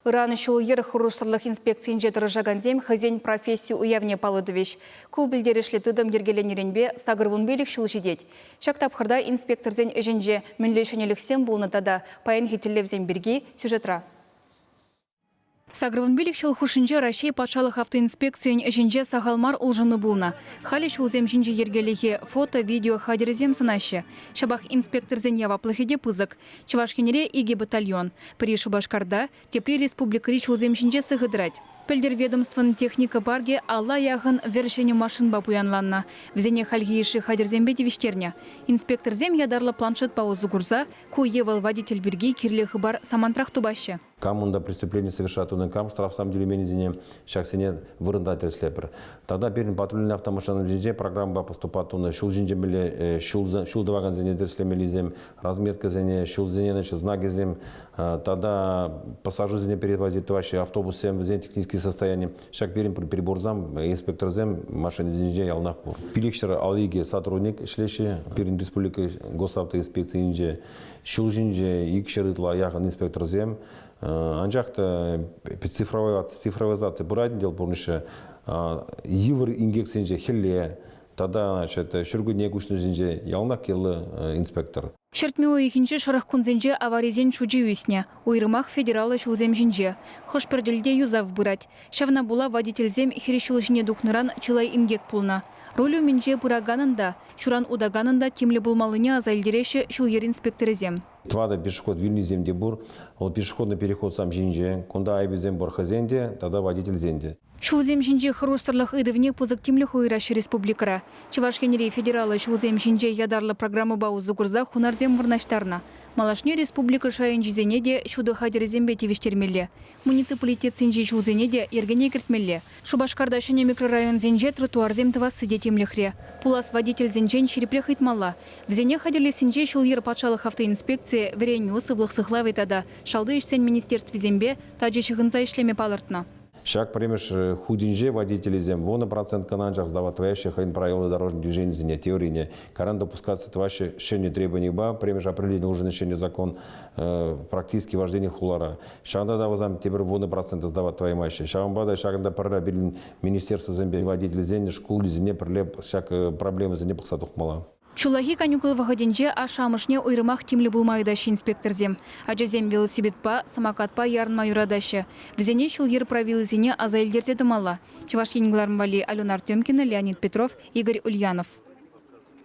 Иран шул ер хурушсырлық инспекциян жетірі жағанзем хазен профессию уявне палыдывеш. Кул білдерешлі тыдым ергеленеренбе сағырвун белік шул жидет. Шактапқырда инспекторзен әжінже мүнлешенеліксен болны тада паян хетілевзен бірге сюжетра. Сагрывын билік шыл хушынже Рашей патшалық автоинспекциян әжінже сағалмар ұлжыны болна. Халі шулзем жінже ергелеге фото, видео хадерезем сынашы. Шабақ инспекторзен яваплыхеде пызык. Чывашкенере иге батальон. При Шубашкарда тепри республикари шулзем жінже сығыдырать. Пельдер ведомствын техника барге алла яғын вершені машин бапуянланна. Взене хальгейші хадерзембе девиштерня. Инспекторзем ядарлы планшет паузу гурза, куевал водитель берги кирлехы бар самантрах тубаще. Камунда преступление совершат кам штраф сам делеменезине шахсене вырындатель слепер. Тогда перед патрульный автомашина везде программа поступат на шулжинже биле шулдаваган зене дерслемелизем разметка зене шулзене значит знаки зем. Тогда пассажир зене перевозит ваши автобусом зене технические состояния. Шаг перед приборзам инспектор зем машины зене ялнахпур. Пилекшер алиге сотрудник шлеши перед республикой госавтоинспекции инже шулжинже икшерытла яхан инспектор зем. Анжақта цифровизация бұрайдың дел бұрнышы евр ингексенже хелле, тада шүргіне күшінізінже ялнақ келі инспектор. Шертмеу екінші шырық күнзенже аваризен шуджи үсіне, ойрымақ федералы шылзем жінже. Хошперділде юзав бұрад. Шавна була водительзем херешіл жіне дұқныран чылай ингек пулна. Ролю менже бұраганында, шуран удаганында темлі бұлмалыне азайлдереші шылер инспекторызем. Твада пешеход вильный земде бур, вот пешеходный переход сам жинже, кунда айбезем бур хазенде, тогда водитель зенде. Шулзем жинже хорошсырлық идывне пузык темлі хуйраши республикара. Чывашкенере федералы шулзем жинже ядарлы программы баузу гурза хунарзем вырнаштарна. Малашне республика шайын жизенеде шуды хадерезембе тевештермелле. Муниципалитет сенже шулзенеде ергене кіртмелле. Шубашкарда шене микрорайон зенже тротуарзем тывасы детемлехре. Пулас водитель зенжен череплех итмалла. В зене ходили сенже шулер патшалық автоинспекция вереню сывлық сыхлавы тада. Шалды ишсен министерстве зембе таджи шығынза ишлеме палыртна. Шаг премеш худинже водители зем, вона процент кананжах сдаватвающих хайн правила дорожного движения зене теории. Каран допускаться тваше шение требований ба, премеш определенно уже решение закон практически вождение хулара. Шагда давазам теперь вона процента сдават твои мащи. Шагамбада шагда пора билин министерство зембе водители зене школы зене прилеп шаг проблемы зене пахсатух мала. Чулахи канюкылваға денже ашамышне ойрымақ темлі бұлмайдашы инспекторзем. Аджазем велосипедпа, самокатпа ярынма юрадашы. Візене шул ер правилызене азайлдерзе дымалла. Чываш енгларым вали Алена Артемкина, Леонид Петров, Игорь Ульянов.